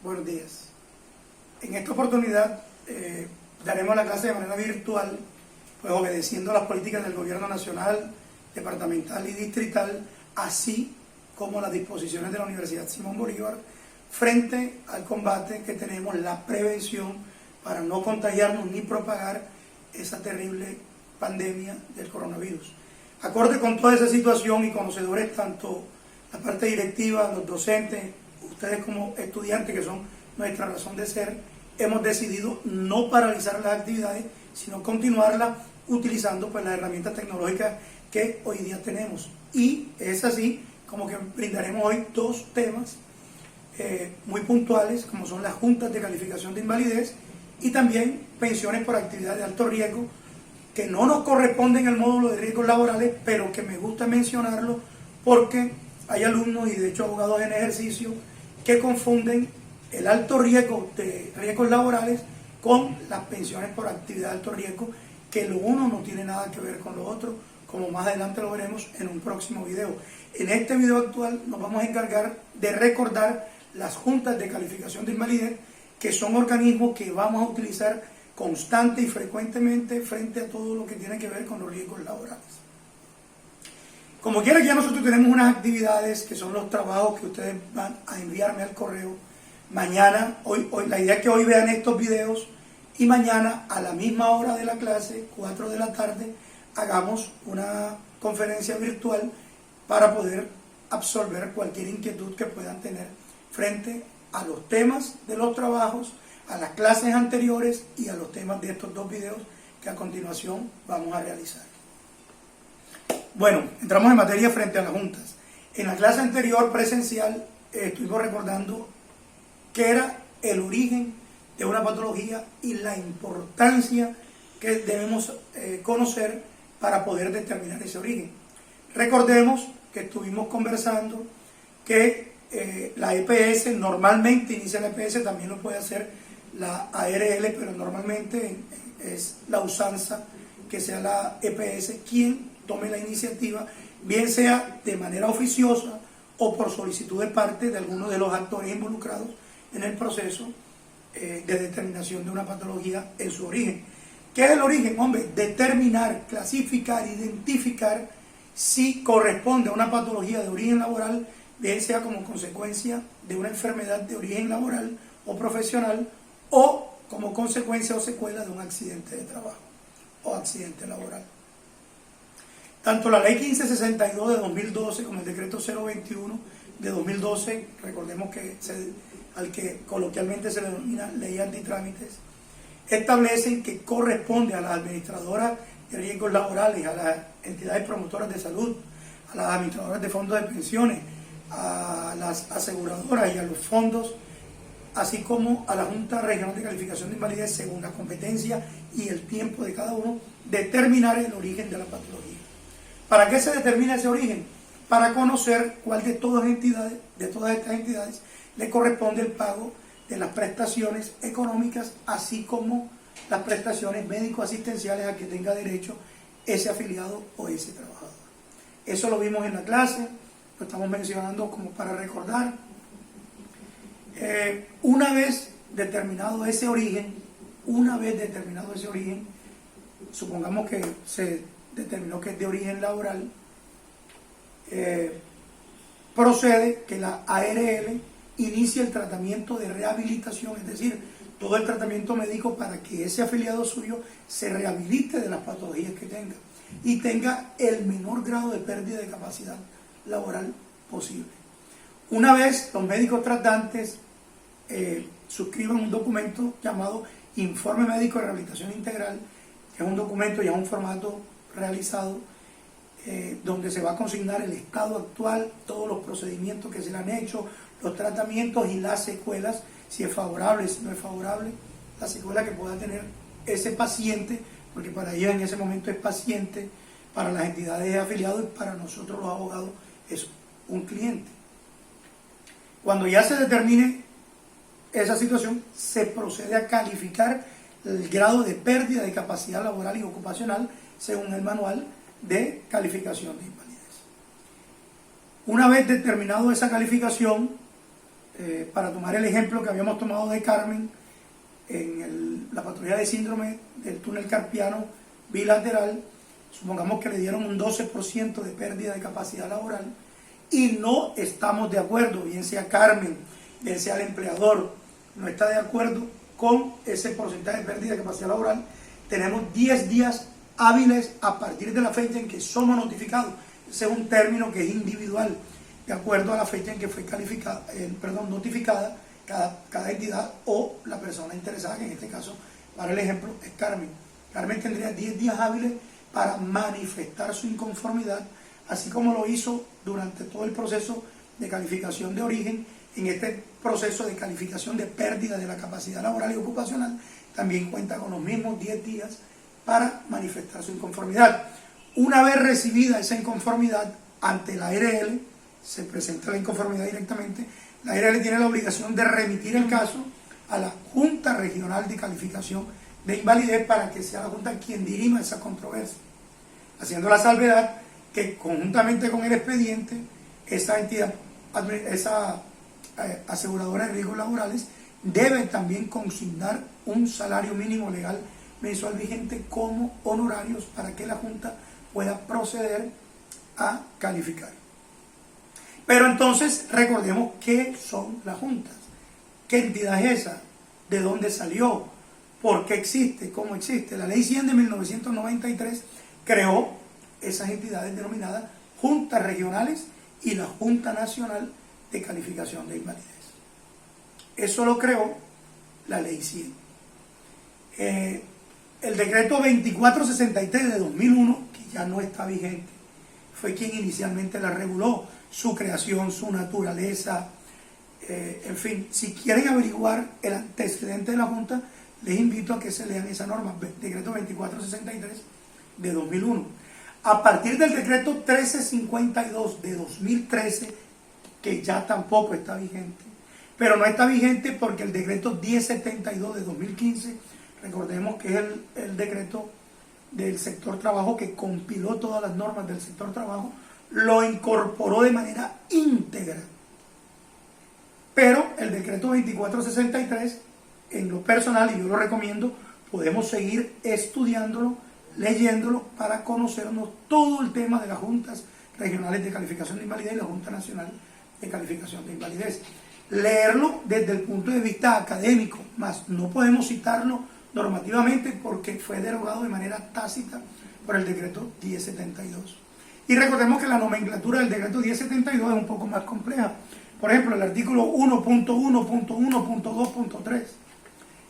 Buenos días. En esta oportunidad daremos la clase de manera virtual, pues obedeciendo las políticas del gobierno nacional, departamental y distrital, así como las disposiciones de la Universidad Simón Bolívar frente al combate que tenemos, la prevención para no contagiarnos ni propagar esa terrible pandemia del coronavirus. Acorde con toda esa situación y conocedores tanto la parte directiva, los docentes, ustedes como estudiantes que son nuestra razón de ser, hemos decidido no paralizar las actividades, sino continuarlas utilizando pues las herramientas tecnológicas que hoy día tenemos. Y es así como que brindaremos hoy dos temas muy puntuales, como son las juntas de calificación de invalidez y también pensiones por actividad de alto riesgo, que no nos corresponden al módulo de riesgos laborales, pero que me gusta mencionarlo porque hay alumnos y de hecho abogados en ejercicio que confunden el alto riesgo de riesgos laborales con las pensiones por actividad de alto riesgo, que lo uno no tiene nada que ver con lo otro, como más adelante lo veremos en un próximo video. En este video actual nos vamos a encargar de recordar las juntas de calificación de invalidez, que son organismos que vamos a utilizar constante y frecuentemente frente a todo lo que tiene que ver con los riesgos laborales. Como quiera que ya nosotros tenemos unas actividades que son los trabajos que ustedes van a enviarme al correo. Mañana, la idea es que hoy vean estos videos y mañana a la misma hora de la clase, 4 de la tarde, hagamos una conferencia virtual para poder absorber cualquier inquietud que puedan tener frente a los temas de los trabajos, a las clases anteriores y a los temas de estos dos videos que a continuación vamos a realizar. Bueno, entramos en materia frente a las juntas. En la clase anterior presencial estuvimos recordando qué era el origen de una patología y la importancia que debemos conocer para poder determinar ese origen. Recordemos que estuvimos conversando que la EPS normalmente inicia la EPS, también lo puede hacer la ARL, pero normalmente es la usanza que sea la EPS quien tome la iniciativa, bien sea de manera oficiosa o por solicitud de parte de alguno de los actores involucrados en el proceso de determinación de una patología en su origen. ¿Qué es el origen? Hombre, determinar, clasificar, identificar si corresponde a una patología de origen laboral, bien sea como consecuencia de una enfermedad de origen laboral o profesional o como consecuencia o secuela de un accidente de trabajo o accidente laboral. Tanto la Ley 1562 de 2012 como el Decreto 021 de 2012, recordemos que al que coloquialmente se le denomina Ley Antitrámites, establecen que corresponde a las administradoras de riesgos laborales, a las entidades promotoras de salud, a las administradoras de fondos de pensiones, a las aseguradoras y a los fondos, así como a la Junta Regional de Calificación de Invalidez, según la competencia y el tiempo de cada uno, determinar el origen de la patología. ¿Para qué se determina ese origen? Para conocer cuál de todas estas entidades le corresponde el pago de las prestaciones económicas, así como las prestaciones médico-asistenciales a que tenga derecho ese afiliado o ese trabajador. Eso lo vimos en la clase, lo estamos mencionando como para recordar. Una vez determinado ese origen, supongamos que se determinó que es de origen laboral, procede que la ARL inicie el tratamiento de rehabilitación, es decir, todo el tratamiento médico para que ese afiliado suyo se rehabilite de las patologías que tenga y tenga el menor grado de pérdida de capacidad laboral posible. Una vez los médicos tratantes suscriban un documento llamado Informe Médico de Rehabilitación Integral, que es un documento ya en un formato realizado, donde se va a consignar el estado actual, todos los procedimientos que se le han hecho, los tratamientos y las secuelas, si es favorable, si no es favorable, la secuela que pueda tener ese paciente, porque para ellos en ese momento es paciente, para las entidades afiliadas y para nosotros los abogados es un cliente. Cuando ya se determine esa situación, se procede a calificar el grado de pérdida de capacidad laboral y ocupacional según el manual de calificación de invalidez. Una vez determinado esa calificación, para tomar el ejemplo que habíamos tomado de Carmen, en la patología de síndrome del túnel carpiano bilateral, supongamos que le dieron un 12% de pérdida de capacidad laboral y no estamos de acuerdo, bien sea Carmen, bien sea el empleador, no está de acuerdo con ese porcentaje de pérdida de capacidad laboral, tenemos 10 días hábiles a partir de la fecha en que somos notificados. Ese es un término que es individual, de acuerdo a la fecha en que fue notificada cada entidad o la persona interesada, que en este caso, para el ejemplo, es Carmen. Carmen tendría 10 días hábiles para manifestar su inconformidad, así como lo hizo durante todo el proceso de calificación de origen. En este proceso de calificación de pérdida de la capacidad laboral y ocupacional, también cuenta con los mismos 10 días para manifestar su inconformidad. Una vez recibida esa inconformidad ante la ARL, se presenta la inconformidad directamente, la ARL tiene la obligación de remitir el caso a la Junta Regional de Calificación de Invalidez para que sea la Junta quien dirima esa controversia, haciendo la salvedad que conjuntamente con el expediente, esa entidad, esa aseguradora de riesgos laborales debe también consignar un salario mínimo legal mensual vigente como honorarios para que la Junta pueda proceder a calificar. Pero entonces recordemos qué son las juntas, qué entidad es esa, de dónde salió, por qué existe, cómo existe. La Ley 100 de 1993 creó esas entidades denominadas juntas regionales y la Junta Nacional de Calificación de Invalidez. Eso lo creó la Ley 100. El decreto 2463 de 2001, que ya no está vigente, fue quien inicialmente la reguló, su creación, su naturaleza, en fin. Si quieren averiguar el antecedente de la Junta, les invito a que se lean esa norma, decreto 2463 de 2001. A partir del decreto 1352 de 2013, que ya tampoco está vigente, pero no está vigente porque el decreto 1072 de 2015, recordemos que es el decreto del sector trabajo que compiló todas las normas del sector trabajo, lo incorporó de manera íntegra. Pero el decreto 2463, en lo personal, y yo lo recomiendo, podemos seguir estudiándolo, leyéndolo, para conocernos todo el tema de las juntas regionales de calificación de invalidez y la Junta Nacional de Calificación de Invalidez. Leerlo desde el punto de vista académico, más no podemos citarlo normativamente porque fue derogado de manera tácita por el decreto 1072. Y recordemos que la nomenclatura del decreto 1072 es un poco más compleja. Por ejemplo, el artículo 1.1.1.2.3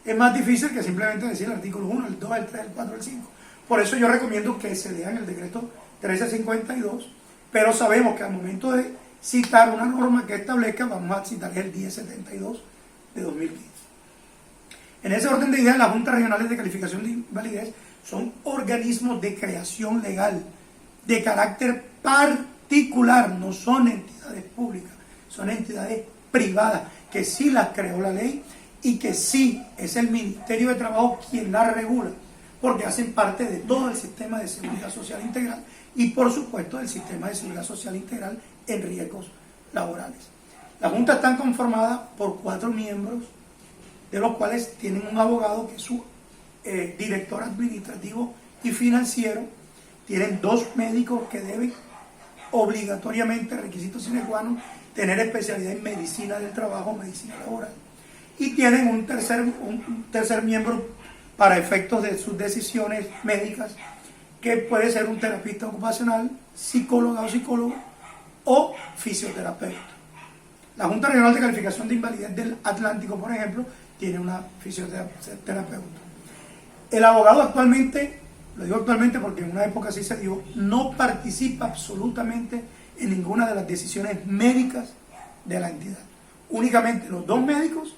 es más difícil que simplemente decir el artículo 1, el 2, el 3, el 4, el 5. Por eso yo recomiendo que se lean el decreto 1352, pero sabemos que al momento de citar una norma que establezca, vamos a citar el 1072 de 2015. En ese orden de ideas, las juntas regionales de calificación de invalidez son organismos de creación legal de carácter particular, no son entidades públicas, son entidades privadas que sí las creó la ley y que sí es el Ministerio de Trabajo quien las regula, porque hacen parte de todo el sistema de seguridad social integral y por supuesto del sistema de seguridad social integral en riesgos laborales. Las juntas están conformadas por 4 miembros, de los cuales tienen un abogado que es su director administrativo y financiero. Tienen 2 médicos que deben obligatoriamente, requisitos sine qua non, tener especialidad en medicina del trabajo, medicina laboral. Y tienen un tercer miembro para efectos de sus decisiones médicas, que puede ser un terapista ocupacional, psicóloga o psicólogo, o fisioterapeuta. La Junta Regional de Calificación de Invalidez del Atlántico, por ejemplo, tiene una fisioterapeuta. El abogado actualmente, lo digo actualmente porque en una época así se dio, no participa absolutamente en ninguna de las decisiones médicas de la entidad. Únicamente los 2 médicos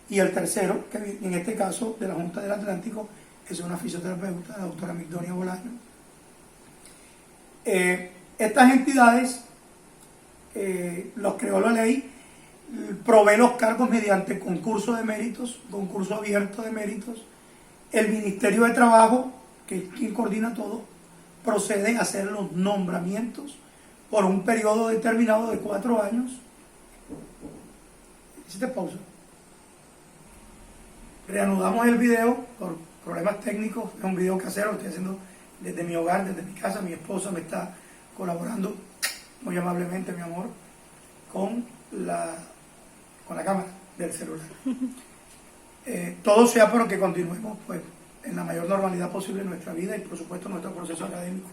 y el tercero, que en este caso de la Junta del Atlántico, es una fisioterapeuta, la doctora Migdonia Bolaño. Estas entidades, los creó la ley, provee los cargos mediante concurso de méritos, concurso abierto de méritos. El Ministerio de Trabajo, que es quien coordina todo, procede a hacer los nombramientos por un periodo determinado de 4 años. Hiciste pausa. Reanudamos el video por problemas técnicos. Es un video casero, lo estoy haciendo desde mi hogar, desde mi casa. Mi esposa me está colaborando muy amablemente, mi amor, con la cámara del celular. Todo sea para que continuemos pues, en la mayor normalidad posible en nuestra vida y por supuesto en nuestro proceso académico.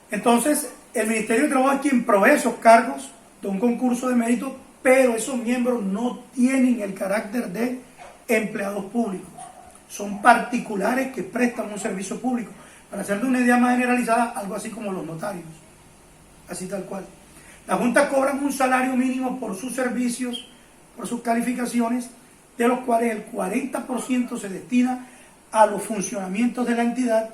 Entonces, el Ministerio de Trabajo es quien provee esos cargos de un concurso de mérito, pero esos miembros no tienen el carácter de empleados públicos. Son particulares que prestan un servicio público. Para hacer de una idea más generalizada, algo así como los notarios. Así tal cual. Las juntas cobran un salario mínimo por sus servicios, por sus calificaciones, de los cuales el 40% se destina a los funcionamientos de la entidad.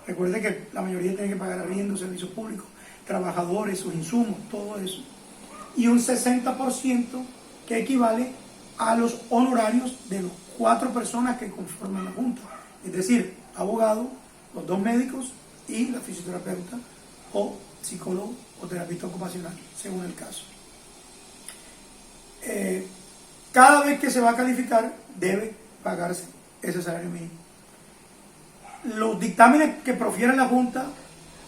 Recuerde que la mayoría tiene que pagar arriendo, servicios públicos, trabajadores, sus insumos, todo eso. Y un 60% que equivale a los honorarios de las 4 personas que conforman la junta. Es decir, abogado, los 2 médicos y la fisioterapeuta o psicólogo o terapeuta ocupacional, según el caso. Cada vez que se va a calificar, debe pagarse ese salario mínimo. Los dictámenes que profiere la Junta,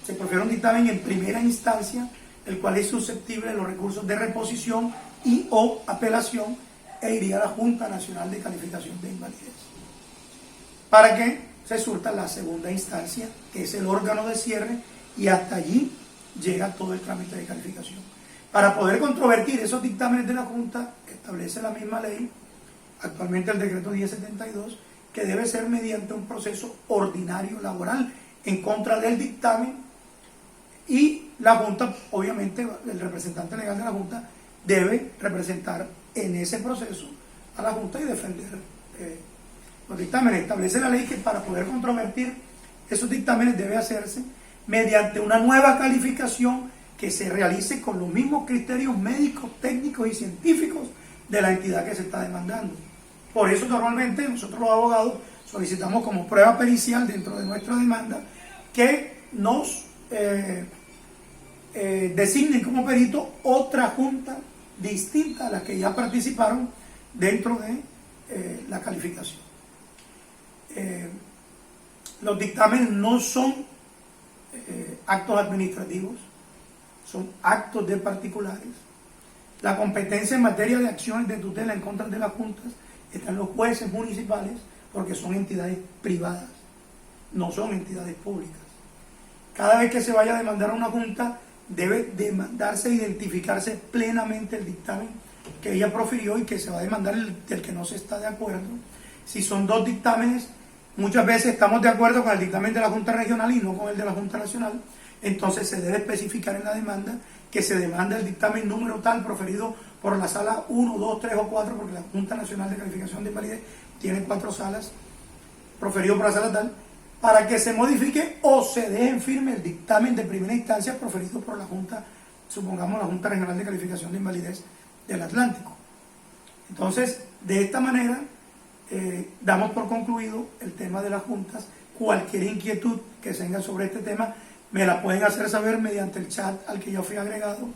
se profiere un dictamen en primera instancia, el cual es susceptible de los recursos de reposición y o apelación, e iría a la Junta Nacional de Calificación de Invalidez, para que se surta la segunda instancia, que es el órgano de cierre, y hasta allí llega todo el trámite de calificación. Para poder controvertir esos dictámenes de la Junta, establece la misma ley, actualmente el decreto 1072, que debe ser mediante un proceso ordinario laboral en contra del dictamen, y la Junta, obviamente, el representante legal de la Junta debe representar en ese proceso a la Junta y defender los dictámenes. Establece la ley que para poder controvertir esos dictámenes debe hacerse mediante una nueva calificación que se realice con los mismos criterios médicos, técnicos y científicos de la entidad que se está demandando. Por eso normalmente nosotros los abogados solicitamos como prueba pericial dentro de nuestra demanda que nos designen como perito otra junta distinta a las que ya participaron dentro de la calificación. Los dictámenes no son actos administrativos, son actos de particulares. La competencia en materia de acciones de tutela en contra de las juntas están los jueces municipales, porque son entidades privadas, no son entidades públicas. Cada vez que se vaya a demandar a una junta, debe demandarse, identificarse plenamente el dictamen que ella profirió y que se va a demandar del que no se está de acuerdo. Si son 2 dictámenes, muchas veces estamos de acuerdo con el dictamen de la Junta Regional y no con el de la Junta Nacional, entonces se debe especificar en la demanda que se demanda el dictamen número tal proferido por la sala 1, 2, 3 o 4, porque la Junta Nacional de Calificación de Invalidez tiene 4 salas, proferido por la sala tal, para que se modifique o se deje en firme el dictamen de primera instancia proferido por la Junta, supongamos la Junta Regional de Calificación de Invalidez del Atlántico. Entonces, de esta manera, damos por concluido el tema de las juntas. Cualquier inquietud que tengan sobre este tema, me la pueden hacer saber mediante el chat al que yo fui agregado,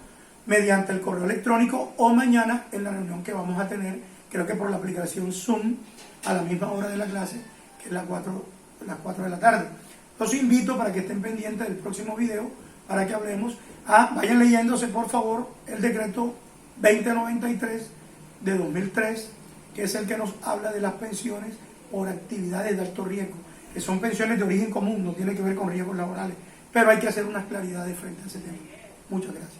mediante el correo electrónico o mañana en la reunión que vamos a tener, creo que por la aplicación Zoom, a la misma hora de la clase, que es las 4 de la tarde. Los invito para que estén pendientes del próximo video, para que hablemos. Vayan leyéndose por favor el decreto 2093 de 2003, que es el que nos habla de las pensiones por actividades de alto riesgo, que son pensiones de origen común, no tiene que ver con riesgos laborales, pero hay que hacer unas claridades frente a ese tema. Muchas gracias.